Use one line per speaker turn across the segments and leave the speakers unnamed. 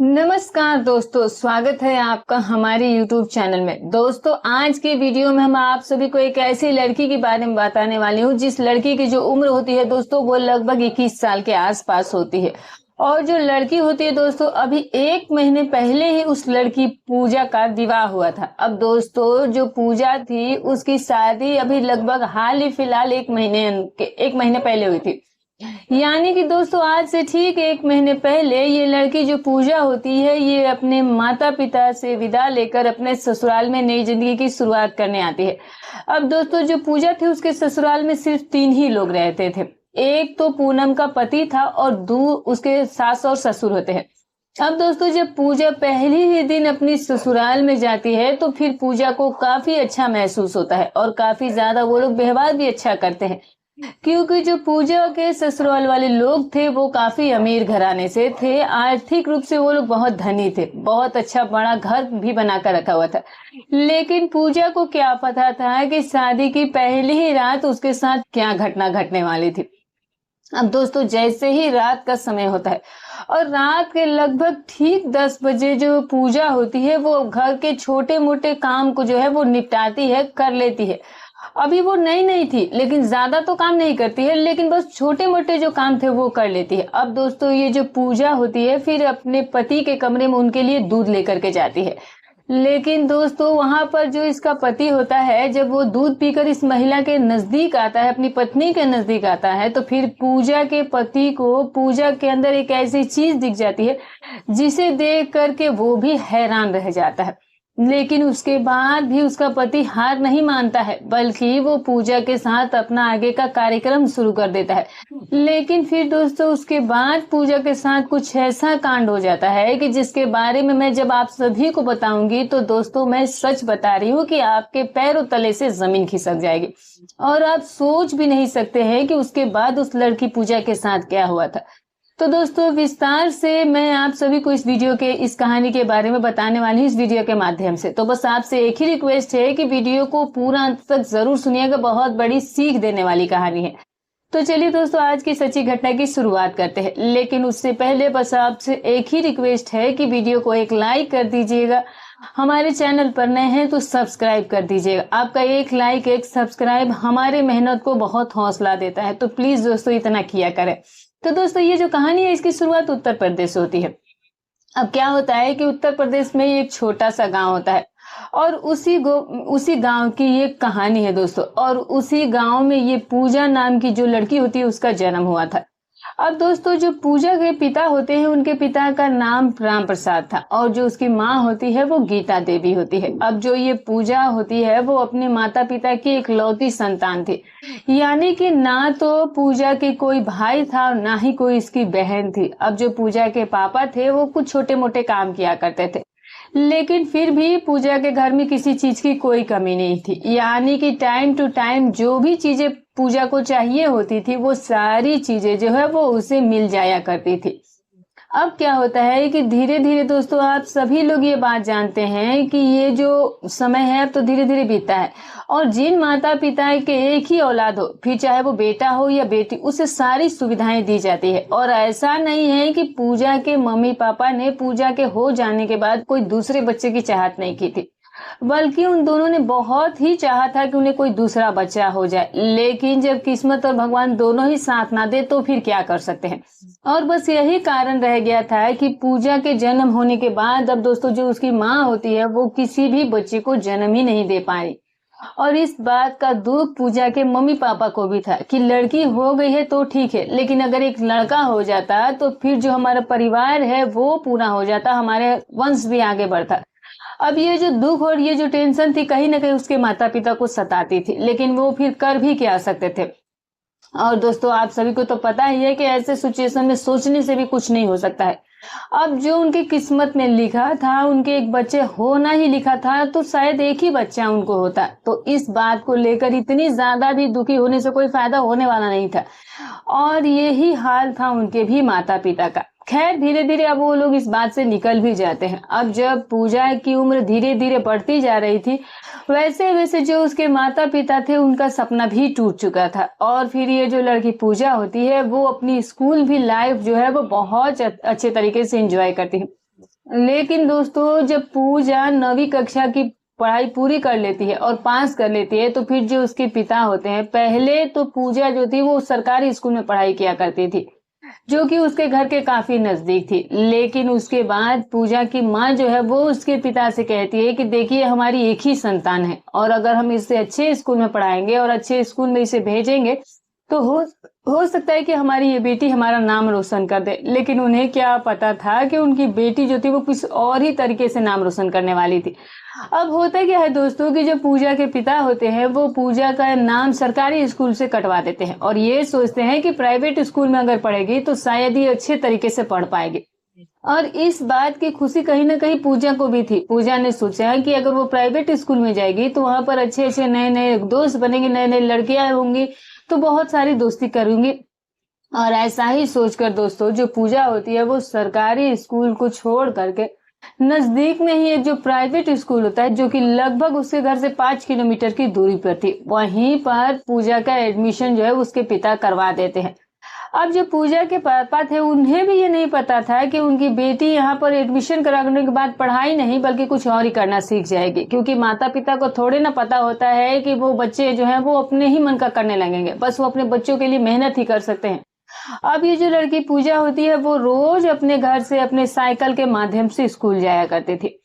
नमस्कार दोस्तों, स्वागत है आपका हमारे YouTube चैनल में। दोस्तों, आज के वीडियो में हम आप सभी को एक ऐसी लड़की के बारे में बताने वाली हूँ जिस लड़की की जो उम्र होती है दोस्तों वो लगभग 21 साल के आसपास होती है। और जो लड़की होती है दोस्तों, अभी 1 महीने पहले ही उस लड़की पूजा का विवाह हुआ था। अब दोस्तों, जो पूजा थी उसकी शादी अभी लगभग हाल ही फिलहाल 1 महीने पहले हुई थी। यानी कि दोस्तों, आज से ठीक 1 महीने पहले ये लड़की जो पूजा होती है ये अपने माता पिता से विदा लेकर अपने ससुराल में नई जिंदगी की शुरुआत करने आती है। अब दोस्तों, जो पूजा थी उसके ससुराल में सिर्फ 3 ही लोग रहते थे। एक तो पूनम का पति था और 2 उसके सास और ससुर होते हैं। अब दोस्तों, जब पूजा पहले ही दिन अपनी ससुराल में जाती है तो फिर पूजा को काफी अच्छा महसूस होता है और काफी ज्यादा वो लोग व्यवहार भी अच्छा करते हैं, क्योंकि जो पूजा के ससुराल वाले लोग थे वो काफी अमीर घराने से थे। आर्थिक रूप से वो लोग बहुत धनी थे, बहुत अच्छा बड़ा घर भी बनाकर रखा हुआ था। लेकिन पूजा को क्या पता था कि शादी की पहली ही रात उसके साथ क्या घटना घटने वाली थी। अब दोस्तों, जैसे ही रात का समय होता है और रात के लगभग ठीक 10 बजे जो पूजा होती है वो घर के छोटे मोटे काम को जो है वो निपटाती है, कर लेती है। अभी वो नई नहीं थी, लेकिन ज्यादा तो काम नहीं करती है, लेकिन बस छोटे मोटे जो काम थे वो कर लेती है। अब दोस्तों, ये जो पूजा होती है फिर अपने पति के कमरे में उनके लिए दूध लेकर के जाती है। लेकिन दोस्तों, वहां पर जो इसका पति होता है, जब वो दूध पीकर इस महिला के नजदीक आता है, अपनी पत्नी के नजदीक आता है, तो फिर पूजा के पति को पूजा के अंदर एक ऐसी चीज दिख जाती है जिसे देख करके वो भी हैरान रह जाता है। लेकिन उसके बाद भी उसका पति हार नहीं मानता है, बल्कि वो पूजा के साथ अपना आगे का कार्यक्रम शुरू कर देता है। लेकिन फिर दोस्तों, उसके बाद पूजा के साथ कुछ ऐसा कांड हो जाता है कि जिसके बारे में मैं जब आप सभी को बताऊंगी तो दोस्तों, मैं सच बता रही हूँ कि आपके पैरों तले से जमीन खिसक जाएगी और आप सोच भी नहीं सकते हैं कि उसके बाद उस लड़की पूजा के साथ क्या हुआ था। तो दोस्तों, विस्तार से मैं आप सभी को इस कहानी के बारे में बताने वाली हूँ इस वीडियो के माध्यम से। तो बस आपसे एक ही रिक्वेस्ट है कि वीडियो को पूरा अंत तक जरूर सुनिएगा, बहुत बड़ी सीख देने वाली कहानी है। तो चलिए दोस्तों, आज की सच्ची घटना की शुरुआत करते हैं। लेकिन उससे पहले बस आपसे एक ही रिक्वेस्ट है कि वीडियो को एक लाइक कर दीजिएगा। हमारे चैनल पर नए हैं तो सब्सक्राइब कर दीजिएगा। आपका एक लाइक, एक सब्सक्राइब हमारे मेहनत को बहुत हौसला देता है, तो प्लीज दोस्तों इतना किया करें। तो दोस्तों, ये जो कहानी है इसकी शुरुआत उत्तर प्रदेश से होती है। अब क्या होता है कि उत्तर प्रदेश में एक छोटा सा गांव होता है और उसी गांव की ये कहानी है दोस्तों। और उसी गांव में ये पूजा नाम की जो लड़की होती है उसका जन्म हुआ था। अब दोस्तों, जो पूजा के पिता होते हैं उनके पिता का नाम राम प्रसाद था और जो उसकी माँ होती है वो गीता देवी होती है। अब जो ये पूजा होती है वो अपने माता पिता की इकलौती संतान थी, यानी कि ना तो पूजा के कोई भाई था और ना ही कोई इसकी बहन थी। अब जो पूजा के पापा थे वो कुछ छोटे मोटे काम किया करते थे, लेकिन फिर भी पूजा के घर में किसी चीज की कोई कमी नहीं थी। यानी कि टाइम टू टाइम जो भी चीजें पूजा को चाहिए होती थी वो सारी चीजें जो है वो उसे मिल जाया करती थी। अब क्या होता है कि धीरे धीरे दोस्तों, आप सभी लोग ये बात जानते हैं कि ये जो समय है अब तो धीरे धीरे बीतता है और जिन माता पिता के एक ही औलाद हो, फिर चाहे वो बेटा हो या बेटी, उसे सारी सुविधाएं दी जाती है। और ऐसा नहीं है कि पूजा के मम्मी पापा ने पूजा के हो जाने के बाद कोई दूसरे बच्चे की चाहत नहीं की थी, बल्कि उन दोनों ने बहुत ही चाहा था कि उन्हें कोई दूसरा बच्चा हो जाए। लेकिन जब किस्मत और भगवान दोनों ही साथ ना दे तो फिर क्या कर सकते हैं। और बस यही कारण रह गया था कि पूजा के जन्म होने के बाद अब दोस्तों, जो उसकी माँ होती है वो किसी भी बच्चे को जन्म ही नहीं दे पाई। और इस बात का दुख पूजा के मम्मी पापा को भी था कि लड़की हो गई है तो ठीक है, लेकिन अगर एक लड़का हो जाता तो फिर जो हमारा परिवार है वो पूरा हो जाता, हमारे वंश भी आगे बढ़ता। अब ये जो दुख और ये जो टेंशन थी कहीं ना कहीं उसके माता पिता को सताती थी, लेकिन वो फिर कर भी क्या सकते थे। और दोस्तों, आप सभी को तो पता ही है कि ऐसे सिचुएशन में सोचने से भी कुछ नहीं हो सकता है। अब जो उनकी किस्मत में लिखा था, उनके एक बच्चे होना ही लिखा था, तो शायद एक ही बच्चा उनको होता। तो इस बात को लेकर इतनी ज्यादा भी दुखी होने से कोई फायदा होने वाला नहीं था और यही हाल था उनके भी माता पिता का। खैर, धीरे धीरे अब वो लोग इस बात से निकल भी जाते हैं। अब जब पूजा की उम्र धीरे धीरे बढ़ती जा रही थी, वैसे वैसे जो उसके माता पिता थे उनका सपना भी टूट चुका था। और फिर ये जो लड़की पूजा होती है वो अपनी स्कूल भी लाइफ जो है वो बहुत अच्छे तरीके से एंजॉय करती है। लेकिन दोस्तों जब पूजा 9वीं कक्षा की पढ़ाई पूरी कर लेती है और पास कर लेती है, तो फिर जो उसके पिता होते हैं, पहले तो पूजा जो थी वो सरकारी स्कूल में पढ़ाई किया करती थी, जो कि उसके घर के काफी नजदीक थी। लेकिन उसके बाद पूजा की माँ जो है वो उसके पिता से कहती है कि देखिए, हमारी एक ही संतान है और अगर हम इसे अच्छे स्कूल में पढ़ाएंगे और अच्छे स्कूल में इसे भेजेंगे तो हो सकता है कि हमारी ये बेटी हमारा नाम रोशन कर दे। लेकिन उन्हें क्या पता था कि उनकी बेटी जो थी वो कुछ और ही तरीके से नाम रोशन करने वाली थी। अब होता क्या है दोस्तों कि जो पूजा के पिता होते हैं वो पूजा का नाम सरकारी स्कूल से कटवा देते हैं और ये सोचते हैं कि प्राइवेट स्कूल में अगर पढ़ेगी तो शायद ये अच्छे तरीके से पढ़ पाएगी। और इस बात की खुशी कहीं ना कहीं पूजा को भी थी। पूजा ने सोचा कि अगर वो प्राइवेट स्कूल में जाएगी तो वहां पर अच्छे अच्छे नए नए दोस्त बनेंगे, नए नए लड़कियां होंगी, तो बहुत सारी दोस्ती करूंगी। और ऐसा ही सोचकर दोस्तों जो पूजा होती है वो सरकारी स्कूल को छोड़ करके नजदीक में ही एक जो प्राइवेट स्कूल होता है, जो कि लगभग उसके घर से 5 किलोमीटर की दूरी पर थी, वहीं पर पूजा का एडमिशन जो है उसके पिता करवा देते हैं। अब जो पूजा के पापा थे उन्हें भी ये नहीं पता था कि उनकी बेटी यहाँ पर एडमिशन कराने के बाद पढ़ाई नहीं बल्कि कुछ और ही करना सीख जाएगी, क्योंकि माता पिता को थोड़े ना पता होता है कि वो बच्चे जो हैं वो अपने ही मन का करने लगेंगे, बस वो अपने बच्चों के लिए मेहनत ही कर सकते हैं। अब ये जो लड़की पूजा होती है वो रोज अपने घर से अपने साइकिल के माध्यम से स्कूल जाया करती थी।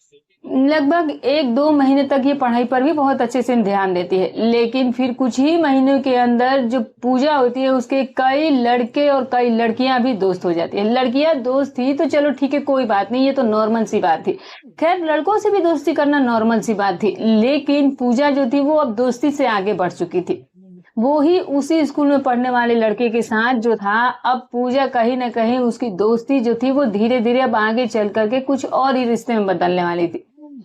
लगभग 1-2 महीने तक ये पढ़ाई पर भी बहुत अच्छे से ध्यान देती है, लेकिन फिर कुछ ही महीनों के अंदर जो पूजा होती है उसके कई लड़के और कई लड़कियां भी दोस्त हो जाती है। लड़कियां दोस्त थी तो चलो ठीक है, कोई बात नहीं, ये तो नॉर्मल सी बात थी। खैर, लड़कों से भी दोस्ती करना नॉर्मल सी बात थी, लेकिन पूजा जो थी वो अब दोस्ती से आगे बढ़ चुकी थी। वो ही उसी स्कूल में पढ़ने वाले लड़के के साथ जो था, अब पूजा कहीं ना कहीं उसकी दोस्ती जो थी वो धीरे धीरे अब आगे चल करके कुछ और ही रिश्ते में बदलने वाली थी,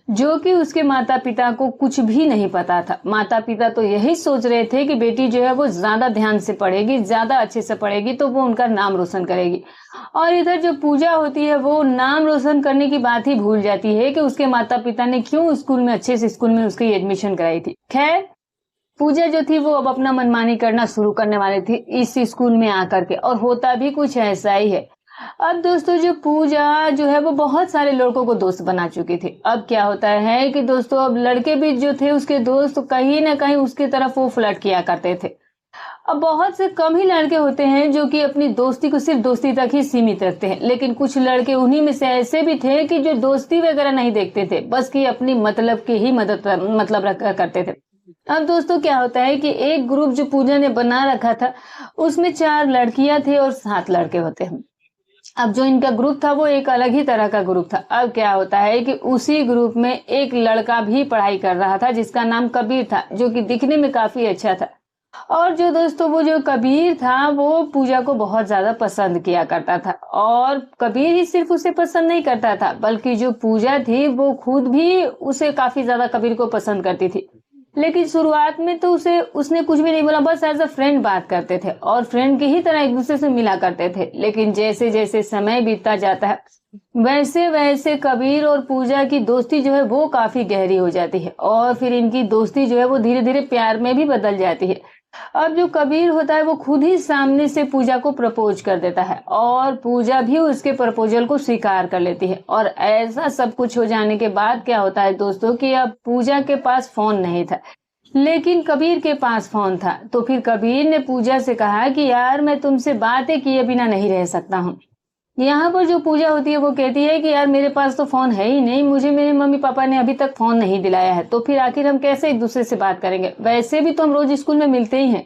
जो कि उसके माता पिता को कुछ भी नहीं पता था। माता पिता तो यही सोच रहे थे कि बेटी जो है वो ज्यादा ध्यान से पढ़ेगी, ज्यादा अच्छे से पढ़ेगी तो वो उनका नाम रोशन करेगी। और इधर जो पूजा होती है वो नाम रोशन करने की बात ही भूल जाती है कि उसके माता पिता ने क्यों स्कूल में, अच्छे से स्कूल में उसकी एडमिशन कराई थी। खैर, पूजा जो थी वो अब अपना मनमानी करना शुरू करने वाली थी इस स्कूल में आकर के, और होता भी कुछ ऐसा ही है। अब दोस्तों जो पूजा जो है वो बहुत सारे लड़कों को दोस्त बना चुकी थी। अब क्या होता है कि दोस्तों अब लड़के भी जो थे उसके दोस्त कहीं ना कहीं उसकी तरफ वो फ्लर्ट किया करते थे। अब बहुत से कम ही लड़के होते हैं जो कि अपनी दोस्ती को सिर्फ दोस्ती तक ही सीमित रखते हैं, लेकिन कुछ लड़के उन्हीं में से ऐसे भी थे कि जो दोस्ती वगैरह नहीं देखते थे, बस कि अपनी मतलब की ही मतलब करते थे। अब दोस्तों क्या होता है कि एक ग्रुप जो पूजा ने बना रखा था उसमें 4 लड़कियां थी और 7 लड़के होते हैं। अब जो इनका ग्रुप था वो एक अलग ही तरह का ग्रुप था। अब क्या होता है कि उसी ग्रुप में एक लड़का भी पढ़ाई कर रहा था जिसका नाम कबीर था, जो कि दिखने में काफी अच्छा था। और जो दोस्तों वो जो कबीर था वो पूजा को बहुत ज्यादा पसंद किया करता था, और कबीर ही सिर्फ उसे पसंद नहीं करता था बल्कि जो पूजा थी वो खुद भी उसे काफी ज्यादा कबीर को पसंद करती थी। लेकिन शुरुआत में तो उसने कुछ भी नहीं बोला, बस एज अ फ्रेंड बात करते थे और फ्रेंड की ही तरह एक दूसरे से मिला करते थे। लेकिन जैसे जैसे समय बीतता जाता है वैसे वैसे कबीर और पूजा की दोस्ती जो है वो काफी गहरी हो जाती है, और फिर इनकी दोस्ती जो है वो धीरे धीरे प्यार में भी बदल जाती है। अब जो कबीर होता है वो खुद ही सामने से पूजा को प्रपोज कर देता है और पूजा भी उसके प्रपोजल को स्वीकार कर लेती है। और ऐसा सब कुछ हो जाने के बाद क्या होता है दोस्तों कि अब पूजा के पास फोन नहीं था, लेकिन कबीर के पास फोन था। तो फिर कबीर ने पूजा से कहा कि यार, मैं तुमसे बातें किए बिना नहीं रह सकता हूँ। यहाँ पर जो पूजा होती है वो कहती है कि यार, मेरे पास तो फोन है ही नहीं, मुझे मेरे मम्मी पापा ने अभी तक फोन नहीं दिलाया है, तो फिर आखिर हम कैसे एक दूसरे से बात करेंगे। वैसे भी तो हम रोज स्कूल में मिलते ही हैं।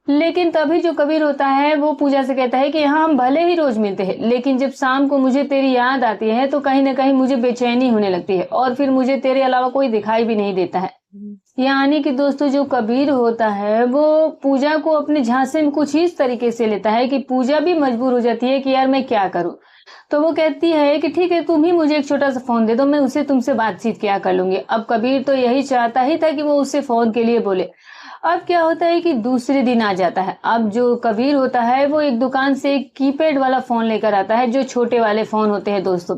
लेकिन तभी जो कबीर होता है वो पूजा से कहता है कि हाँ, हम भले ही रोज मिलते हैं, लेकिन जब शाम को मुझे तेरी याद आती है तो कहीं ना कहीं मुझे बेचैनी होने लगती है और फिर मुझे तेरे अलावा कोई दिखाई भी नहीं देता है। यानी कि दोस्तों जो कबीर होता है वो पूजा को अपने झांसे में कुछ इस तरीके से लेता है कि पूजा भी मजबूर हो जाती है कि यार मैं क्या करूं। तो वो कहती है कि ठीक है, तुम ही मुझे एक छोटा सा फोन दे दो, मैं उससे तुमसे बातचीत क्या कर लूंगी। अब कबीर तो यही चाहता ही था कि वो उससे फोन के लिए बोले। अब क्या होता है कि दूसरे दिन आ जाता है। अब जो कबीर होता है वो एक दुकान से एक कीपैड वाला फोन लेकर आता है, जो छोटे वाले फोन होते हैं दोस्तों।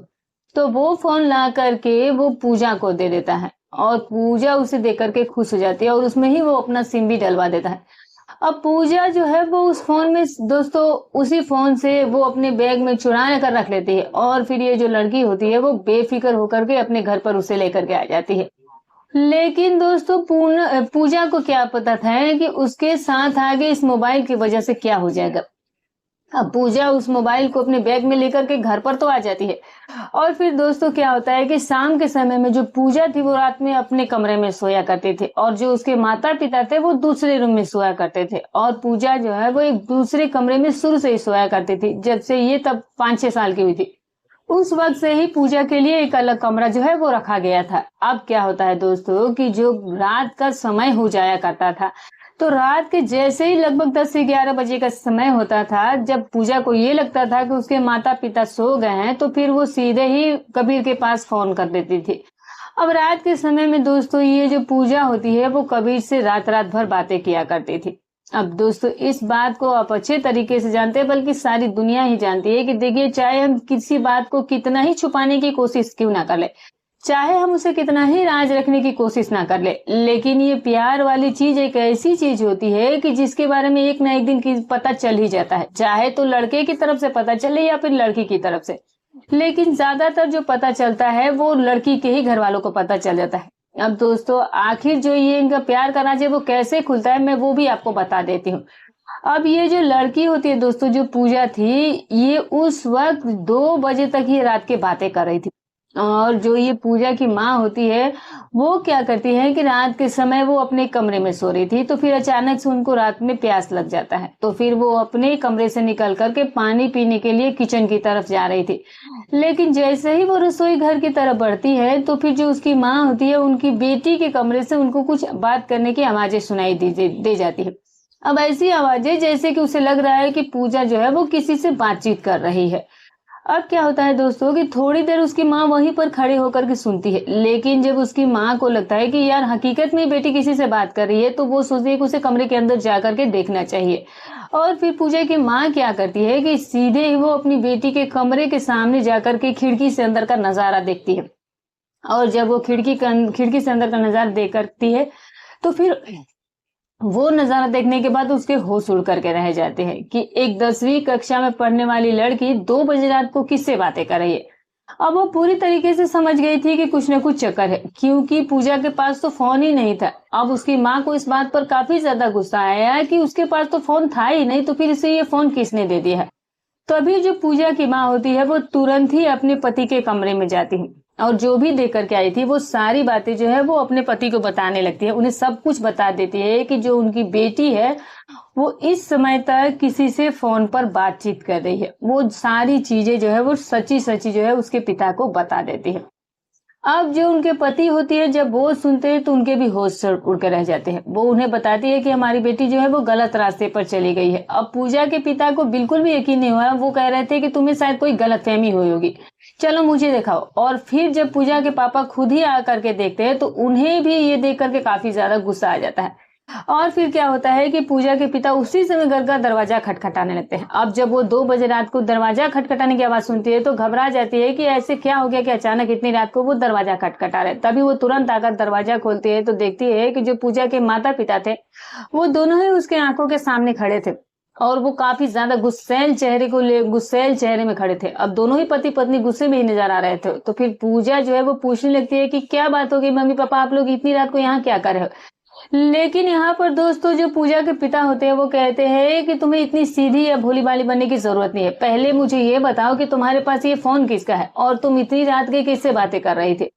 तो वो फोन ला करके वो पूजा को दे देता है और पूजा उसे देकर के खुश हो जाती है और उसमें ही वो अपना सिम भी डलवा देता है। अब पूजा जो है वो उस फोन में दोस्तों उसी फोन से वो अपने बैग में चुरा कर रख लेती है और फिर ये जो लड़की होती है वो बेफिक्र होकर के अपने घर पर उसे लेकर के आ जाती है। लेकिन दोस्तों पूजा को क्या पता था कि उसके साथ आगे इस मोबाइल की वजह से क्या हो जाएगा। अब पूजा उस मोबाइल को अपने बैग में लेकर के घर पर तो आ जाती है और फिर दोस्तों क्या होता है कि शाम के समय में जो पूजा थी वो रात में अपने कमरे में सोया करते थे और जो उसके माता पिता थे वो दूसरे रूम में सोया करते थे और पूजा जो है वो एक दूसरे कमरे में शुरू से ही सोया करती थी जब से ये तब 5-6 साल की हुई थी। उस वक्त से ही पूजा के लिए एक अलग कमरा जो है वो रखा गया था। अब क्या होता है दोस्तों कि जो रात का समय हो जाया करता था तो रात के जैसे ही लगभग 10 से 11 बजे का समय होता था, जब पूजा को ये लगता था कि उसके माता पिता सो गए हैं तो फिर वो सीधे ही कबीर के पास फोन कर देती थी। अब रात के समय में दोस्तों ये जो पूजा होती है वो कबीर से रात रात भर बातें किया करती थी। अब दोस्तों इस बात को आप अच्छे तरीके से जानते हैं, बल्कि सारी दुनिया ही जानती है कि देखिए चाहे हम किसी बात को कितना ही छुपाने की कोशिश क्यों ना कर ले, चाहे हम उसे कितना ही राज रखने की कोशिश ना कर ले, लेकिन ये प्यार वाली चीज एक ऐसी चीज होती है कि जिसके बारे में एक ना एक दिन की पता चल ही जाता है, चाहे तो लड़के की तरफ से पता चले या फिर लड़की की तरफ से। लेकिन ज्यादातर जो पता चलता है वो लड़की के ही घर वालों को पता चल जाता है। अब दोस्तों आखिर जो ये इनका प्यार का राज है वो कैसे खुलता है मैं वो भी आपको बता देती हूँ। अब ये जो लड़की होती है दोस्तों, जो पूजा थी, ये उस वक्त 2 बजे तक ही रात के बातें कर रही थी और जो ये पूजा की माँ होती है वो क्या करती है कि रात के समय वो अपने कमरे में सो रही थी तो फिर अचानक से उनको रात में प्यास लग जाता है तो फिर वो अपने कमरे से निकल करके पानी पीने के लिए किचन की तरफ जा रही थी। लेकिन जैसे ही वो रसोई घर की तरफ बढ़ती है तो फिर जो उसकी माँ होती है उनकी बेटी के कमरे से उनको कुछ बात करने की आवाजें सुनाई दे जाती है। अब ऐसी आवाजें जैसे कि उसे लग रहा है कि पूजा जो है वो किसी से बातचीत कर रही है। अब क्या होता है दोस्तों कि थोड़ी देर उसकी माँ वहीं पर खड़े होकर के सुनती है, लेकिन जब उसकी माँ को लगता है कि यार हकीकत में बेटी किसी से बात कर रही है तो वो सोचती है कि उसे कमरे के अंदर जाकर के देखना चाहिए। और फिर पूजा की माँ क्या करती है कि सीधे ही वो अपनी बेटी के कमरे के सामने जाकर के खिड़की से अंदर का नजारा देखती है और जब वो खिड़की से अंदर का नजारा देख करती है तो फिर वो नजारा देखने के बाद उसके होश उड़ करके रह जाते हैं कि एक 10वीं कक्षा में पढ़ने वाली लड़की 2 बजे रात को किससे बातें कर रही है। अब वो पूरी तरीके से समझ गई थी कि कुछ न कुछ चक्कर है, क्योंकि पूजा के पास तो फोन ही नहीं था। अब उसकी माँ को इस बात पर काफी ज्यादा गुस्सा आया कि उसके पास तो फोन था ही नहीं तो फिर इसे ये फोन किसने दे दिया है। तभी जो पूजा की माँ होती है वो तुरंत ही अपने पति के कमरे में जाती है और जो भी देख करके आई थी वो सारी बातें जो है वो अपने पति को बताने लगती है, उन्हें सब कुछ बता देती है कि जो उनकी बेटी है वो इस समय तक किसी से फोन पर बातचीत कर रही है। वो सारी चीजें जो है वो सच्ची सच्ची जो है उसके पिता को बता देती है। अब जो उनके पति होती है जब वो सुनते हैं तो उनके भी होश उड़ के रह जाते हैं। वो उन्हें बताती है कि हमारी बेटी जो है वो गलत रास्ते पर चली गई है। अब पूजा के पिता को बिल्कुल भी यकीन नहीं हुआ, वो कह रहे थे कि तुम्हें शायद कोई गलतफहमी हुई होगी, चलो मुझे दिखाओ। और फिर जब पूजा के पापा खुद ही आ करके देखते हैं तो उन्हें भी ये देख करके काफी ज्यादा गुस्सा आ जाता है। और फिर क्या होता है कि पूजा के पिता उसी समय घर का दरवाजा खटखटाने लगते हैं। अब जब वो 2 बजे रात को दरवाजा खटखटाने की आवाज सुनती है तो घबरा जाती है कि ऐसे क्या हो गया कि अचानक इतनी रात को वो दरवाजा खटखटा रहे। तभी वो तुरंत आकर दरवाजा खोलती है तो देखती है कि जो पूजा के माता पिता थे वो दोनों ही उसके आंखों के सामने खड़े थे और वो काफी ज्यादा गुस्सैल चेहरे में खड़े थे। अब दोनों ही पति पत्नी गुस्से में ही नजर आ रहे थे। तो फिर पूजा जो है वो पूछने लगती है कि क्या बात होगी मम्मी पापा, आप लोग इतनी रात को यहाँ क्या कर रहे हो। लेकिन यहाँ पर दोस्तों जो पूजा के पिता होते हैं वो कहते हैं कि तुम्हें इतनी सीधी या भोली भाली बनने की जरूरत नहीं है, पहले मुझे ये बताओ कि तुम्हारे पास ये फोन किसका है और तुम इतनी रात के किससे बातें कर रही थी।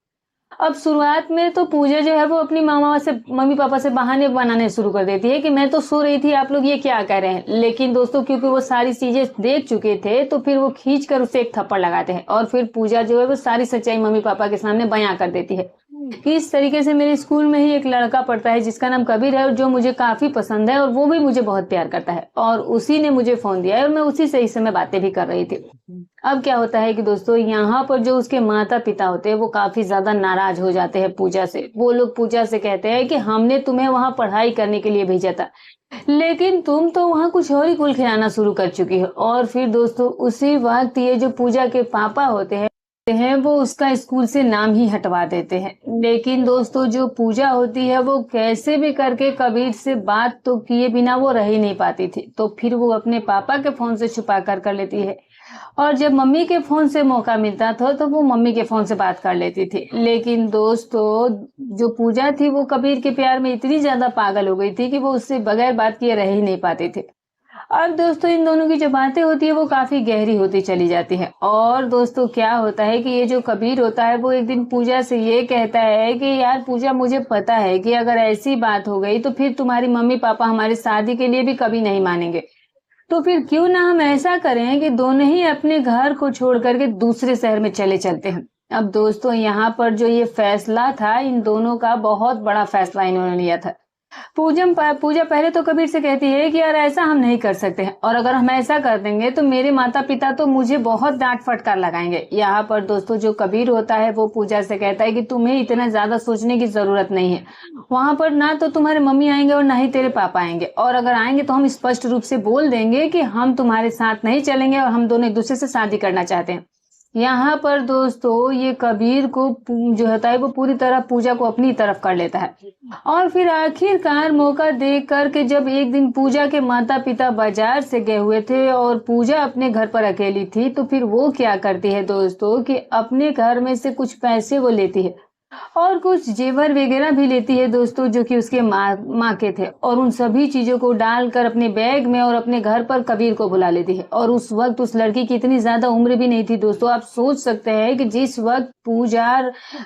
अब शुरुआत में तो पूजा जो है वो अपनी मम्मी पापा से बहाने बनाने शुरू कर देती है कि मैं तो सो रही थी, आप लोग ये क्या कर रहे हैं। लेकिन दोस्तों क्योंकि वो सारी चीजें देख चुके थे तो फिर वो खींच कर उसे एक थप्पड़ लगाते हैं और फिर पूजा जो है वो सारी सच्चाई मम्मी पापा के सामने बयां कर देती है कि इस तरीके से मेरे स्कूल में ही एक लड़का पढ़ता है जिसका नाम कबीर है और जो मुझे काफी पसंद है और वो भी मुझे बहुत प्यार करता है और उसी ने मुझे फोन दिया है और मैं उसी से इस समय बातें भी कर रही थी। अब क्या होता है कि दोस्तों यहाँ पर जो उसके माता पिता होते हैं वो काफी ज्यादा नाराज हो जाते हैं पूजा से। वो लोग पूजा से कहते हैं कि हमने तुम्हें वहां पढ़ाई करने के लिए भेजा था लेकिन तुम तो वहां कुछ और ही कुल खिलाना शुरू कर चुकी हो। और फिर दोस्तों उसी वक्त ये जो पूजा के पापा होते हैं हैं वो उसका स्कूल से नाम ही हटवा देते हैं। लेकिन दोस्तों जो पूजा होती है वो कैसे भी करके कबीर से बात तो किए बिना वो रह ही नहीं पाती थी। तो फिर वो अपने पापा के फोन से छुपा कर लेती है, और जब मम्मी के फोन से मौका मिलता था तो वो मम्मी के फोन से बात कर लेती थी। लेकिन दोस्तों जो पूजा थी वो कबीर के प्यार में इतनी ज्यादा पागल हो गई थी कि वो उससे बगैर बात किए रह ही नहीं पाते थे। और दोस्तों इन दोनों की जो बातें होती है वो काफी गहरी होती चली जाती है। और दोस्तों क्या होता है कि ये जो कबीर होता है वो एक दिन पूजा से ये कहता है कि यार पूजा, मुझे पता है कि अगर ऐसी बात हो गई तो फिर तुम्हारी मम्मी पापा हमारी शादी के लिए भी कभी नहीं मानेंगे। तो फिर क्यों ना हम ऐसा करें कि दोनों ही अपने घर को छोड़ करके दूसरे शहर में चले चलते हैं। अब दोस्तों यहाँ पर जो ये फैसला था, इन दोनों का बहुत बड़ा फैसला इन्होंने लिया था। पूजा पहले तो कबीर से कहती है कि यार ऐसा हम नहीं कर सकते हैं, और अगर हम ऐसा कर देंगे तो मेरे माता पिता तो मुझे बहुत डांट फटकार लगाएंगे। यहाँ पर दोस्तों जो कबीर होता है वो पूजा से कहता है कि तुम्हें इतना ज्यादा सोचने की जरूरत नहीं है। वहां पर ना तो तुम्हारे मम्मी आएंगे और ना ही तेरे पापा आएंगे, और अगर आएंगे तो हम स्पष्ट रूप से बोल देंगे कि हम तुम्हारे साथ नहीं चलेंगे और हम दोनों एक दूसरे से शादी करना चाहते हैं। यहाँ पर दोस्तों ये कबीर को जो होता है वो पूरी तरह पूजा को अपनी तरफ कर लेता है। और फिर आखिरकार मौका देख कर के जब एक दिन पूजा के माता पिता बाजार से गए हुए थे और पूजा अपने घर पर अकेली थी, तो फिर वो क्या करती है दोस्तों कि अपने घर में से कुछ पैसे वो लेती है और कुछ जेवर वगैरह भी लेती है दोस्तों, जो कि उसके माँ के थे, और उन सभी चीजों को डालकर अपने बैग में और अपने घर पर कबीर को बुला लेती है। और उस वक्त उस लड़की की इतनी ज्यादा उम्र भी नहीं थी दोस्तों। आप सोच सकते हैं कि जिस वक्त पूजा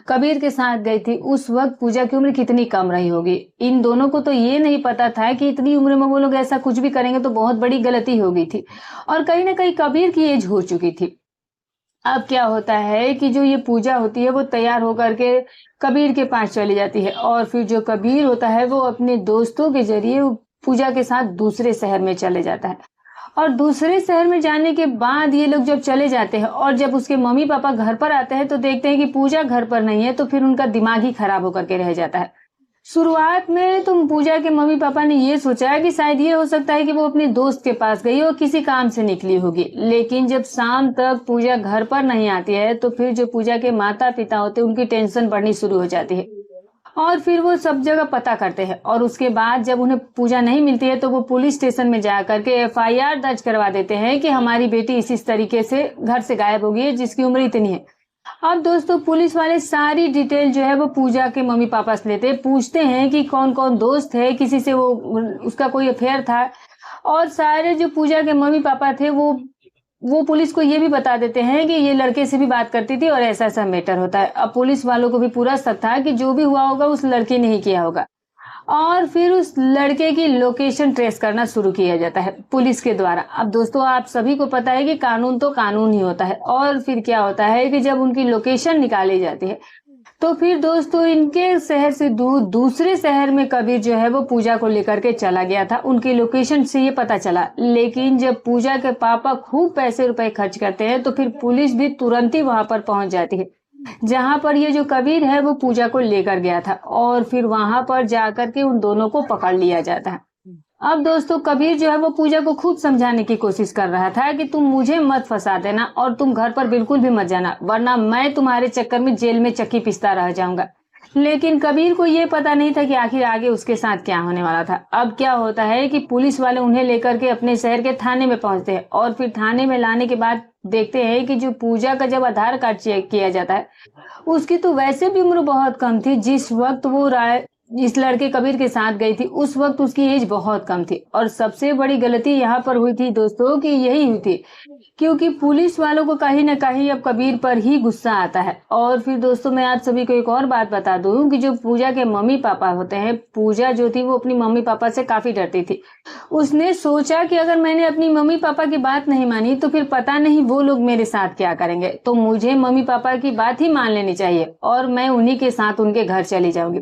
कबीर के साथ गई थी उस वक्त पूजा की उम्र कितनी कम रही होगी। इन दोनों को तो ये नहीं पता था कि इतनी उम्र में वो लोग ऐसा कुछ भी करेंगे तो बहुत बड़ी गलती हो गई थी, और कहीं ना कहीं कबीर की एज हो चुकी थी। अब क्या होता है कि जो ये पूजा होती है वो तैयार होकर के कबीर के पास चली जाती है, और फिर जो कबीर होता है वो अपने दोस्तों के जरिए पूजा के साथ दूसरे शहर में चले जाता है। और दूसरे शहर में जाने के बाद ये लोग जब चले जाते हैं और जब उसके मम्मी पापा घर पर आते हैं तो देखते हैं कि पूजा घर पर नहीं है, तो फिर उनका दिमाग ही खराब होकर के रह जाता है। शुरुआत में तुम पूजा के मम्मी पापा ने ये सोचा कि शायद ये हो सकता है कि वो अपने दोस्त के पास गई और किसी काम से निकली होगी। लेकिन जब शाम तक पूजा घर पर नहीं आती है तो फिर जो पूजा के माता पिता होते हैं उनकी टेंशन बढ़नी शुरू हो जाती है, और फिर वो सब जगह पता करते हैं। और उसके बाद जब उन्हें पूजा नहीं मिलती है तो वो पुलिस स्टेशन में जा करके FIR दर्ज करवा देते हैं कि हमारी बेटी इस तरीके से घर से गायब हो गई है जिसकी उम्र इतनी है। अब दोस्तों पुलिस वाले सारी डिटेल जो है वो पूजा के मम्मी पापा से लेते हैं, पूछते हैं कि कौन कौन दोस्त है, किसी से वो उसका कोई अफेयर था, और सारे जो पूजा के मम्मी पापा थे वो पुलिस को ये भी बता देते हैं कि ये लड़के से भी बात करती थी और ऐसा ऐसा मैटर होता है। अब पुलिस वालों को भी पूरा शक था कि जो भी हुआ होगा उस लड़के ने ही किया होगा, और फिर उस लड़के की लोकेशन ट्रेस करना शुरू किया जाता है पुलिस के द्वारा। अब दोस्तों आप सभी को पता है कि कानून तो कानून ही होता है, और फिर क्या होता है कि जब उनकी लोकेशन निकाली जाती है तो फिर दोस्तों इनके शहर से दूसरे शहर में कबीर जो है वो पूजा को लेकर के चला गया था, उनकी लोकेशन से ये पता चला। लेकिन जब पूजा के पापा खूब पैसे रुपए खर्च करते हैं तो फिर पुलिस भी तुरंत ही वहां पर पहुंच जाती है जहां पर ये जो कबीर है वो पूजा को लेकर गया था, और फिर वहां पर जाकर के उन दोनों को पकड़ लिया जाता है। अब दोस्तों कबीर जो है वो पूजा को खूब समझाने की कोशिश कर रहा था कि तुम मुझे मत फंसा देना और तुम घर पर बिल्कुल भी मत जाना, वरना मैं तुम्हारे चक्कर में जेल में चक्की पिसता रह जाऊंगा। लेकिन कबीर को ये पता नहीं था कि आखिर आगे उसके साथ क्या होने वाला था। अब क्या होता है कि पुलिस वाले उन्हें लेकर के अपने शहर के थाने में पहुंचते हैं, और फिर थाने में लाने के बाद देखते हैं कि जो पूजा का जब आधार कार्ड चेक किया जाता है उसकी तो वैसे भी उम्र बहुत कम थी। जिस वक्त वो इस लड़के कबीर के साथ गई थी उस वक्त उसकी एज बहुत कम थी। और सबसे बड़ी गलती यहाँ पर हुई थी दोस्तों कि यही हुई थी क्योंकि पुलिस वालों को कहीं ना कहीं अब कबीर पर ही गुस्सा आता है। और फिर दोस्तों मैं आप सभी को एक और बात बता दूं कि जो पूजा के मम्मी पापा होते हैं, पूजा जो थी वो अपनी मम्मी पापा से काफी डरती थी। उसने सोचा कि अगर मैंने अपनी मम्मी पापा की बात नहीं मानी तो फिर पता नहीं वो लोग मेरे साथ क्या करेंगे, तो मुझे मम्मी पापा की बात ही मान लेनी चाहिए और मैं उन्हीं के साथ उनके घर चली जाऊंगी।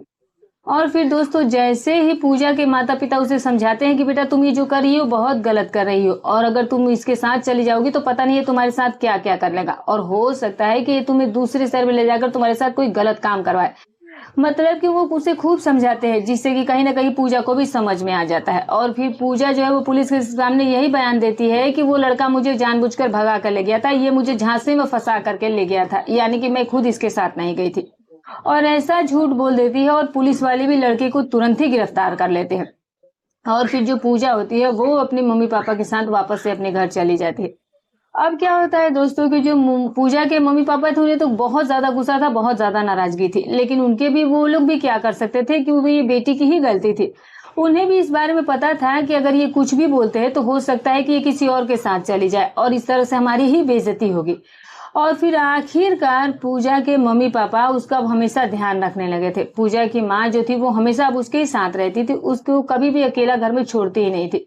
और फिर दोस्तों जैसे ही पूजा के माता पिता उसे समझाते हैं कि बेटा तुम ये जो कर रही हो बहुत गलत कर रही हो, और अगर तुम इसके साथ चली जाओगी तो पता नहीं है तुम्हारे साथ क्या क्या कर लेगा, और हो सकता है कि ये तुम्हें दूसरे शहर में ले जाकर तुम्हारे साथ कोई गलत काम करवाए। मतलब कि वो उसे खूब समझाते हैं, जिससे कि कहीं ना कहीं पूजा को भी समझ में आ जाता है। और फिर पूजा जो है वो पुलिस के सामने यही बयान देती है कि वो लड़का मुझे जानबूझकर भगा कर ले गया था, ये मुझे झांसे में फंसा करके ले गया था, यानी कि मैं खुद इसके साथ नहीं गई थी। और ऐसा झूठ बोल देती है और पुलिस वाले भी लड़के को तुरंत ही गिरफ्तार कर लेते हैं। और फिर जो पूजा होती है वो अपने मम्मी पापा के साथ वापस से अपने घर चली जाती है। अब क्या होता है दोस्तों कि जो पूजा के मम्मी पापा थे उन्हें तो बहुत ज्यादा गुस्सा था, बहुत ज्यादा नाराजगी थी, लेकिन उनके भी वो लोग भी क्या कर सकते थे, क्योंकि ये बेटी की ही गलती थी। उन्हें भी इस बारे में पता था कि अगर ये कुछ भी बोलते हैं तो हो सकता है कि ये किसी और के साथ चली जाए और इस तरह से हमारी ही बेइज्जती होगी। और फिर आखिरकार पूजा के मम्मी पापा उसका अब हमेशा ध्यान रखने लगे थे। पूजा की माँ जो थी वो हमेशा अब उसके ही साथ रहती थी, उसको कभी भी अकेला घर में छोड़ती ही नहीं थी,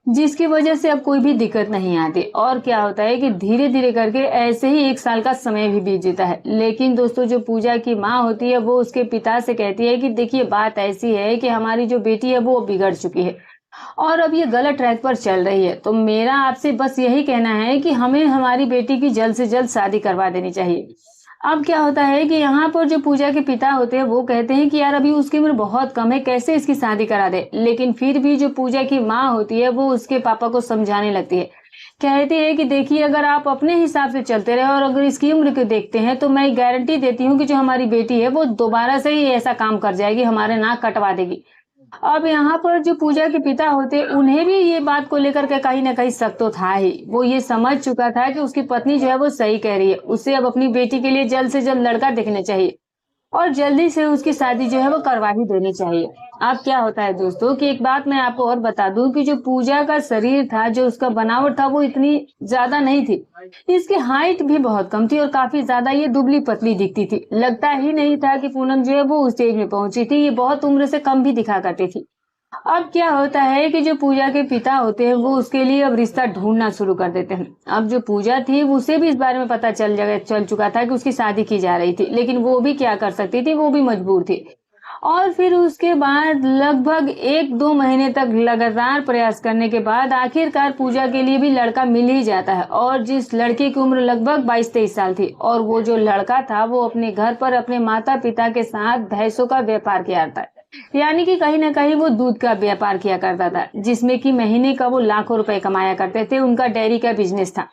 जिसकी वजह से अब कोई भी दिक्कत नहीं आती। और क्या होता है कि धीरे धीरे करके ऐसे ही 1 साल का समय भी बीत जाता है। लेकिन दोस्तों जो पूजा की माँ होती है वो उसके पिता से कहती है कि देखिए बात ऐसी है कि हमारी जो बेटी है वो बिगड़ चुकी है और अब ये गलत ट्रैक पर चल रही है, तो मेरा आपसे बस यही कहना है कि हमें हमारी बेटी की जल्द से जल्द शादी करवा देनी चाहिए। अब क्या होता है कि यहाँ पर जो पूजा के पिता होते हैं वो कहते हैं कि यार अभी उसकी उम्र बहुत कम है, कैसे इसकी शादी करा दे। लेकिन फिर भी जो पूजा की माँ होती है वो उसके पापा को समझाने लगती है, कहती है कि देखिए अगर आप अपने हिसाब से चलते रहे और अगर इसकी उम्र को देखते हैं तो मैं गारंटी देती हूँ कि जो हमारी बेटी है वो दोबारा से ही ऐसा काम कर जाएगी, हमारे नाक कटवा देगी। अब यहाँ पर जो पूजा के पिता होते उन्हें भी ये बात को लेकर के कहीं ना कहीं शक तो था ही। वो ये समझ चुका था कि उसकी पत्नी जो है वो सही कह रही है, उसे अब अपनी बेटी के लिए जल्द से जल्द लड़का देखना चाहिए और जल्दी से उसकी शादी जो है वो करवा ही देनी चाहिए। अब क्या होता है दोस्तों कि एक बात मैं आपको और बता दूं कि जो पूजा का शरीर था, जो उसका बनावट था वो इतनी ज्यादा नहीं थी, इसकी हाइट भी बहुत कम थी और काफी ज्यादा ये दुबली पतली दिखती थी। लगता ही नहीं था कि पूनम जो है वो उस स्टेज में पहुंची थी, ये बहुत उम्र से कम भी दिखा करती थी। अब क्या होता है कि जो पूजा के पिता होते हैं वो उसके लिए अब रिश्ता ढूंढना शुरू कर देते हैं। अब जो पूजा थी उसे भी इस बारे में पता चल चुका था कि उसकी शादी की जा रही थी, लेकिन वो भी क्या कर सकती थी, वो भी मजबूर थी। और फिर उसके बाद लगभग 1-2 महीने तक लगातार प्रयास करने के बाद आखिरकार पूजा के लिए भी लड़का मिल ही जाता है, और जिस लड़के की उम्र लगभग 22-23 साल थी। और वो जो लड़का था वो अपने घर पर अपने माता पिता के साथ भैंसों का व्यापार किया था, यानी कि कहीं ना कहीं वो दूध का व्यापार किया करता था, जिसमें कि महीने का वो लाखों रुपए कमाया करते थे। उनका डेयरी का बिजनेस था।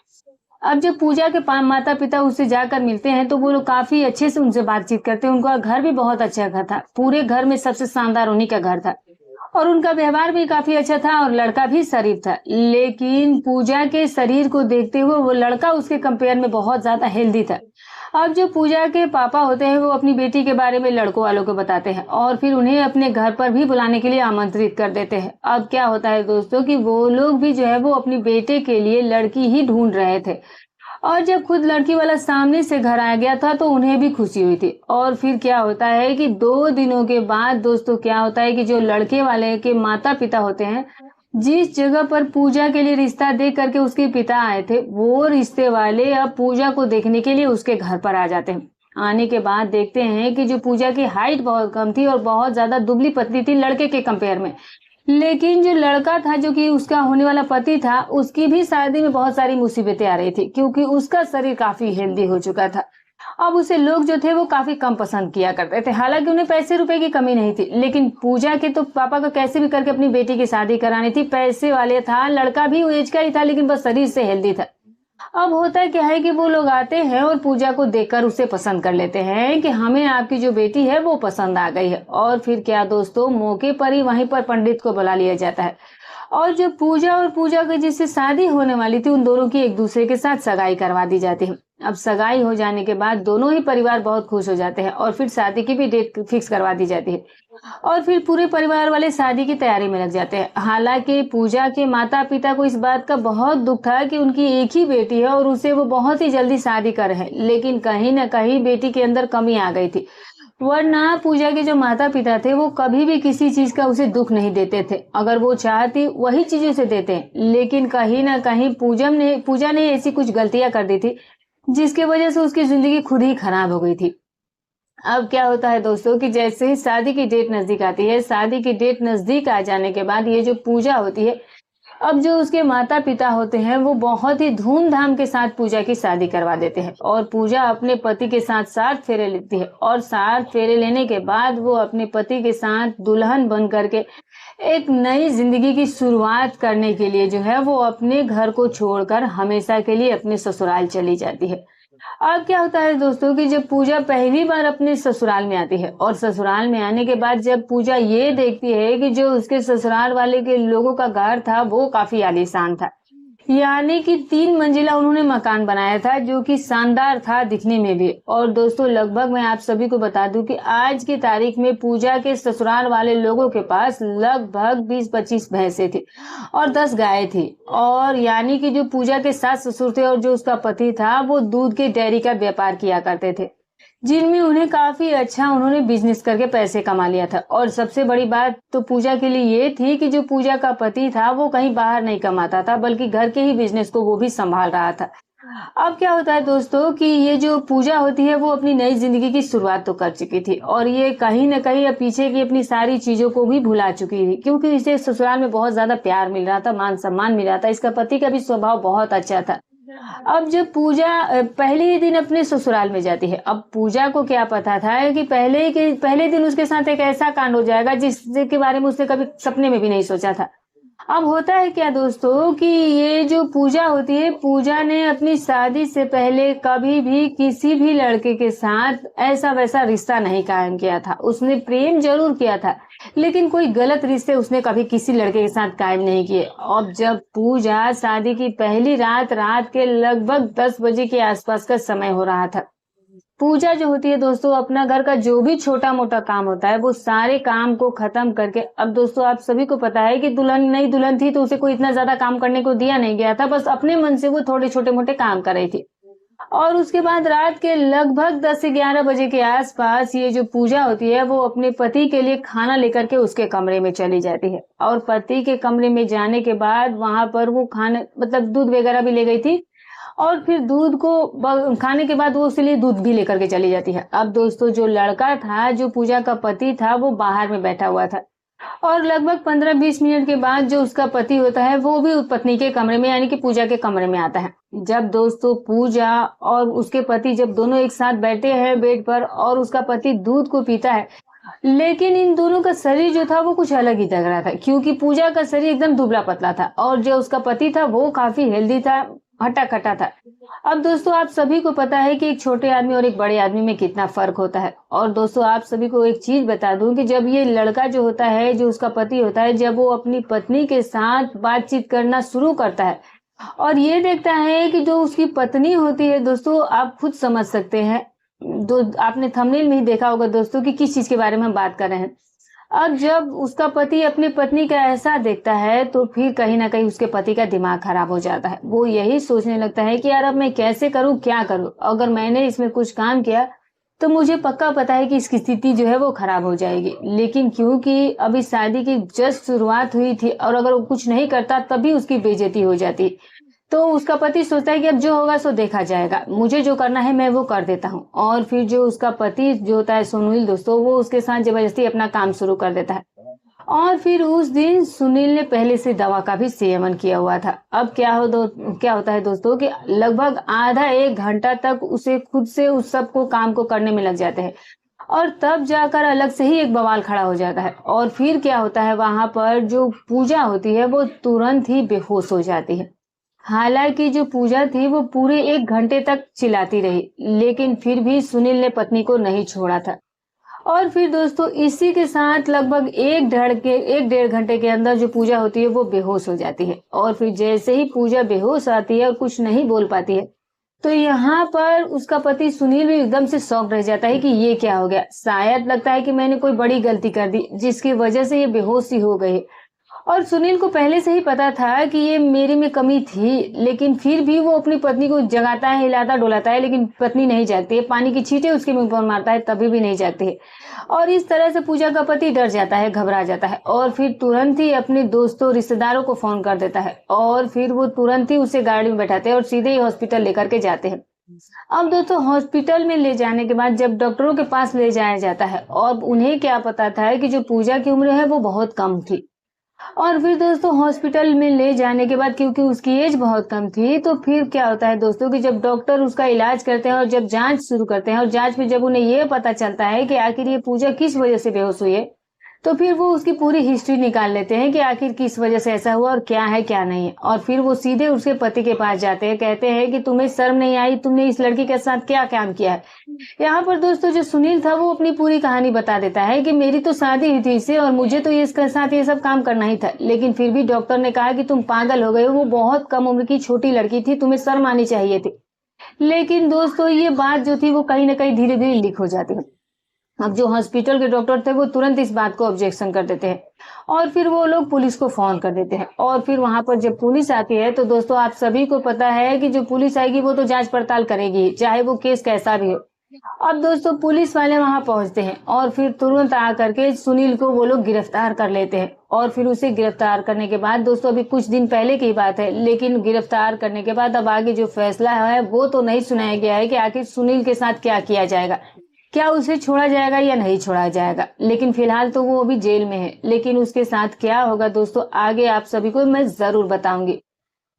अब जब पूजा के माता पिता उससे जाकर मिलते हैं तो वो लोग काफी अच्छे से उनसे बातचीत करते हैं। उनका घर भी बहुत अच्छा घर था, पूरे घर में सबसे शानदार उन्हीं का घर था और उनका व्यवहार भी काफी अच्छा था और लड़का भी शरीफ था। लेकिन पूजा के शरीर को देखते हुए वो लड़का उसके कंपेयर में बहुत ज्यादा हेल्दी था। अब जो पूजा के पापा होते हैं वो अपनी बेटी के बारे में लड़कों वालों को बताते हैं और फिर उन्हें अपने घर पर भी बुलाने के लिए आमंत्रित कर देते हैं। अब क्या होता है दोस्तों कि वो लोग भी जो है वो अपनी बेटे के लिए लड़की ही ढूंढ रहे थे और जब खुद लड़की वाला सामने से घर आ गया था तो उन्हें भी खुशी हुई थी। और फिर क्या होता है कि 2 दिनों के बाद दोस्तों क्या होता है कि जो लड़के वाले के माता पिता होते हैं, जिस जगह पर पूजा के लिए रिश्ता देख करके उसके पिता आए थे, वो रिश्ते वाले अब पूजा को देखने के लिए उसके घर पर आ जाते हैं। आने के बाद देखते हैं कि जो पूजा की हाइट बहुत कम थी और बहुत ज्यादा दुबली पतली थी लड़के के कंपेयर में। लेकिन जो लड़का था, जो कि उसका होने वाला पति था, उसकी भी शादी में बहुत सारी मुसीबतें आ रही थी, क्योंकि उसका शरीर काफी हेल्दी हो चुका था। अब उसे लोग जो थे वो काफी कम पसंद किया करते थे। हालांकि उन्हें पैसे रुपए की कमी नहीं थी, लेकिन पूजा के तो पापा को कैसे भी करके अपनी बेटी की शादी करानी थी। पैसे वाले था, लड़का भी एज का ही था, लेकिन बस शरीर से हेल्दी था। अब होता क्या है कि वो लोग आते हैं और पूजा को देखकर उसे पसंद कर लेते हैं कि हमें आपकी जो बेटी है वो पसंद आ गई है। और फिर क्या दोस्तों, मौके पर ही वहीं पर पंडित को बुला लिया जाता है और जो पूजा और पूजा की जिससे शादी होने वाली थी उन दोनों की एक दूसरे के साथ सगाई करवा दी जाती है। अब सगाई हो जाने के बाद दोनों ही परिवार बहुत खुश हो जाते हैं और फिर शादी की भी डेट फिक्स करवा दी जाती है और फिर पूरे परिवार वाले शादी की तैयारी में लग जाते हैं। हालांकि पूजा के माता पिता को इस बात का बहुत दुख था कि उनकी एक ही बेटी है और उसे वो बहुत ही जल्दी शादी कर रहे हैं, लेकिन कहीं ना कहीं बेटी के अंदर कमी आ गई थी। वरना पूजा के जो माता पिता थे वो कभी भी किसी चीज का उसे दुख नहीं देते थे। अगर वो चाहती वही चीज उसे देते हैं, लेकिन कहीं ना कहीं पूजा ने ऐसी कुछ गलतियां कर दी थी जिसकी वजह से उसकी जिंदगी खुद ही खराब हो गई थी। अब क्या होता है दोस्तों कि जैसे ही शादी की डेट नजदीक आती है, शादी की डेट नजदीक आ जाने के बाद ये जो पूजा होती है अब जो उसके माता पिता होते हैं वो बहुत ही धूमधाम के साथ पूजा की शादी करवा देते हैं और पूजा अपने पति के साथ 7 फेरे लेती है और 7 फेरे लेने के बाद वो अपने पति के साथ दुल्हन बन करके एक नई जिंदगी की शुरुआत करने के लिए जो है वो अपने घर को छोड़कर हमेशा के लिए अपने ससुराल चली जाती है। अब क्या होता है दोस्तों कि जब पूजा पहली बार अपने ससुराल में आती है और ससुराल में आने के बाद जब पूजा ये देखती है कि जो उसके ससुराल वाले के लोगों का घर था वो काफी आलीशान था, यानी कि 3 मंजिला उन्होंने मकान बनाया था जो कि शानदार था दिखने में भी। और दोस्तों लगभग मैं आप सभी को बता दूं कि आज की तारीख में पूजा के ससुराल वाले लोगों के पास लगभग 20-25 भैंसे थी और 10 गाय थी। और यानी कि जो पूजा के सास ससुर थे और जो उसका पति था वो दूध के डेयरी का व्यापार किया करते थे, जिनमें उन्हें काफी अच्छा उन्होंने बिजनेस करके पैसे कमा लिया था। और सबसे बड़ी बात तो पूजा के लिए ये थी कि जो पूजा का पति था वो कहीं बाहर नहीं कमाता था बल्कि घर के ही बिजनेस को वो भी संभाल रहा था। अब क्या होता है दोस्तों कि ये जो पूजा होती है वो अपनी नई जिंदगी की शुरुआत तो कर चुकी थी और ये कहीं ना कहीं अब पीछे की अपनी सारी चीजों को भी भुला चुकी थी, क्योंकि इसे ससुराल में बहुत ज्यादा प्यार मिल रहा था, मान सम्मान मिल रहा था, इसका पति का भी स्वभाव बहुत अच्छा था। अब जब पूजा पहले ही दिन अपने ससुराल में जाती है, अब पूजा को क्या पता था कि पहले दिन उसके साथ एक ऐसा कांड हो जाएगा जिसके बारे में उसने कभी सपने में भी नहीं सोचा था। अब होता है क्या दोस्तों कि ये जो पूजा होती है, पूजा ने अपनी शादी से पहले कभी भी किसी भी लड़के के साथ ऐसा वैसा रिश्ता नहीं कायम किया था। उसने प्रेम जरूर किया था लेकिन कोई गलत रिश्ते उसने कभी किसी लड़के के साथ कायम नहीं किए। अब जब पूजा शादी की पहली रात के लगभग 10 बजे के आसपास का समय हो रहा था, पूजा जो होती है दोस्तों अपना घर का जो भी छोटा मोटा काम होता है वो सारे काम को खत्म करके, अब दोस्तों आप सभी को पता है कि नई दुल्हन थी तो उसे कोई इतना ज्यादा काम करने को दिया नहीं गया था, बस अपने मन से वो थोड़े छोटे मोटे काम कर रही थी। और उसके बाद रात के लगभग 10 से 11 बजे के आसपास ये जो पूजा होती है वो अपने पति के लिए खाना लेकर के उसके कमरे में चली जाती है। और पति के कमरे में जाने के बाद वहां पर वो खाने मतलब दूध वगैरह भी ले गई थी और फिर दूध को खाने के बाद वो उसके लिए दूध भी लेकर के चली जाती है। अब दोस्तों जो लड़का था, जो पूजा का पति था, वो बाहर में बैठा हुआ था और लगभग 15-20 मिनट के बाद जो उसका पति होता है वो भी पत्नी के कमरे में यानी कि पूजा के कमरे में आता है। जब दोस्तों पूजा और उसके पति जब दोनों एक साथ बैठे हैं बेड पर और उसका पति दूध को पीता है, लेकिन इन दोनों का शरीर जो था वो कुछ अलग ही लग रहा था, क्योंकि पूजा का शरीर एकदम दुबला पतला था और जो उसका पति था वो काफी हेल्दी था, हट्टा कट्टा था। अब दोस्तों आप सभी को पता है कि एक छोटे आदमी और एक बड़े आदमी में कितना फर्क होता है। और दोस्तों आप सभी को एक चीज बता दूं कि जब ये लड़का जो होता है, जो उसका पति होता है, जब वो अपनी पत्नी के साथ बातचीत करना शुरू करता है और ये देखता है कि जो उसकी पत्नी होती है, दोस्तों आप खुद समझ सकते हैं, आपने थंबनेल में ही देखा होगा दोस्तों कि किस चीज के बारे में हम बात कर रहे हैं। अब जब उसका पति अपनी पत्नी का ऐसा देखता है तो फिर कहीं ना कहीं उसके पति का दिमाग खराब हो जाता है। वो यही सोचने लगता है कि यार अब मैं कैसे करूं, क्या करूं, अगर मैंने इसमें कुछ काम किया तो मुझे पक्का पता है कि इसकी स्थिति जो है वो खराब हो जाएगी। लेकिन क्योंकि अभी शादी की जस्ट शुरुआत हुई थी और अगर वो कुछ नहीं करता तभी उसकी बेइज्जती हो जाती, तो उसका पति सोचता है कि अब जो होगा सो देखा जाएगा, मुझे जो करना है मैं वो कर देता हूँ। और फिर जो उसका पति जो होता है सुनील दोस्तों, वो उसके साथ जबरदस्ती अपना काम शुरू कर देता है। और फिर उस दिन सुनील ने पहले से दवा का भी सेवन किया हुआ था। अब क्या होता है दोस्तों कि लगभग आधा 1 घंटा तक उसे खुद से उस सब को काम को करने में लग जाते हैं और तब जाकर अलग से ही एक बवाल खड़ा हो जाता है। और फिर क्या होता है, वहां पर जो पूजा होती है वो तुरंत ही बेहोश हो जाती है। हालांकि जो पूजा थी वो पूरे 1 घंटे तक चिल्लाती रही, लेकिन फिर भी सुनील ने पत्नी को नहीं छोड़ा था। और फिर दोस्तों इसी के साथ लगभग 1-1.5 घंटे के अंदर जो पूजा होती है वो बेहोश हो जाती है। और फिर जैसे ही पूजा बेहोश आती है और कुछ नहीं बोल पाती है, तो यहाँ पर उसका पति सुनील भी एकदम से शॉक रह जाता है कि ये क्या हो गया। शायद लगता है कि मैंने कोई बड़ी गलती कर दी जिसकी वजह से ये बेहोश ही हो गई। और सुनील को पहले से ही पता था कि ये मेरे में कमी थी, लेकिन फिर भी वो अपनी पत्नी को जगाता है, हिलाता डोलाता है, लेकिन पत्नी नहीं जागती है। पानी की छींटे उसके मुंह पर मारता है तभी भी नहीं जागती है। और इस तरह से पूजा का पति डर जाता है, घबरा जाता है और फिर तुरंत ही अपने दोस्तों रिश्तेदारों को फोन कर देता है और फिर वो तुरंत ही उसे गाड़ी में बैठाते हैं और सीधे ही हॉस्पिटल लेकर के जाते हैं। अब दोस्तों हॉस्पिटल में ले जाने के बाद जब डॉक्टरों के पास ले जाया जाता है और उन्हें क्या पता था कि जो पूजा की उम्र है वो बहुत कम थी और फिर दोस्तों हॉस्पिटल में ले जाने के बाद, क्योंकि उसकी एज बहुत कम थी, तो फिर क्या होता है दोस्तों कि जब डॉक्टर उसका इलाज करते हैं और जब जांच शुरू करते हैं और जांच में जब उन्हें ये पता चलता है कि आखिर ये पूजा किस वजह से बेहोश हुई है, तो फिर वो उसकी पूरी हिस्ट्री निकाल लेते हैं कि आखिर किस वजह से ऐसा हुआ और क्या है क्या नहीं है। और फिर वो सीधे उसके पति के पास जाते हैं, कहते हैं कि तुम्हें शर्म नहीं आई, तुमने इस लड़की के साथ क्या काम किया है। यहाँ पर दोस्तों जो सुनील था वो अपनी पूरी कहानी बता देता है कि मेरी तो शादी हुई थी इससे और मुझे तो इसके साथ ये सब काम करना ही था, लेकिन फिर भी डॉक्टर ने कहा कि तुम पागल हो गए हो, वो बहुत कम उम्र की छोटी लड़की थी, तुम्हें शर्म आनी चाहिए थी। लेकिन दोस्तों ये बात जो थी वो कहीं ना कहीं धीरे धीरे लीक हो जाती है। अब जो हॉस्पिटल के डॉक्टर थे वो तुरंत इस बात को ऑब्जेक्शन कर देते हैं और फिर वो लोग पुलिस को फोन कर देते हैं। और फिर वहां पर जब पुलिस आती है तो दोस्तों आप सभी को पता है कि जो पुलिस आएगी वो तो जांच पड़ताल करेगी, चाहे वो केस कैसा भी हो। अब दोस्तों पुलिस वाले वहां पहुंचते हैं और फिर तुरंत आकर के सुनील को वो लोग गिरफ्तार कर लेते हैं। और फिर उसे गिरफ्तार करने के बाद दोस्तों अभी कुछ दिन पहले की बात है, लेकिन गिरफ्तार करने के बाद अब आगे जो फैसला है वो तो नहीं सुनाया गया है कि आखिर सुनील के साथ क्या किया जाएगा, क्या उसे छोड़ा जाएगा या नहीं छोड़ा जाएगा। लेकिन फिलहाल तो वो अभी जेल में है, लेकिन उसके साथ क्या होगा दोस्तों आगे आप सभी को मैं जरूर बताऊंगी।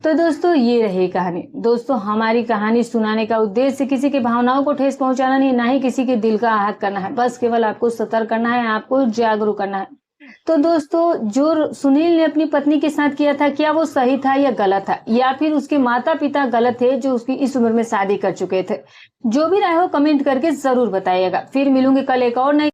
तो दोस्तों ये रही कहानी। दोस्तों हमारी कहानी सुनाने का उद्देश्य किसी की भावनाओं को ठेस पहुंचाना नहीं, ना ही किसी के दिल का आहत करना है, बस केवल आपको सतर्क करना है, आपको जागरूक करना है। तो दोस्तों जो सुनील ने अपनी पत्नी के साथ किया था, क्या वो सही था या गलत था, या फिर उसके माता पिता गलत थे जो उसकी इस उम्र में शादी कर चुके थे। जो भी राय हो कमेंट करके जरूर बताइएगा। फिर मिलूंगी कल एक और नई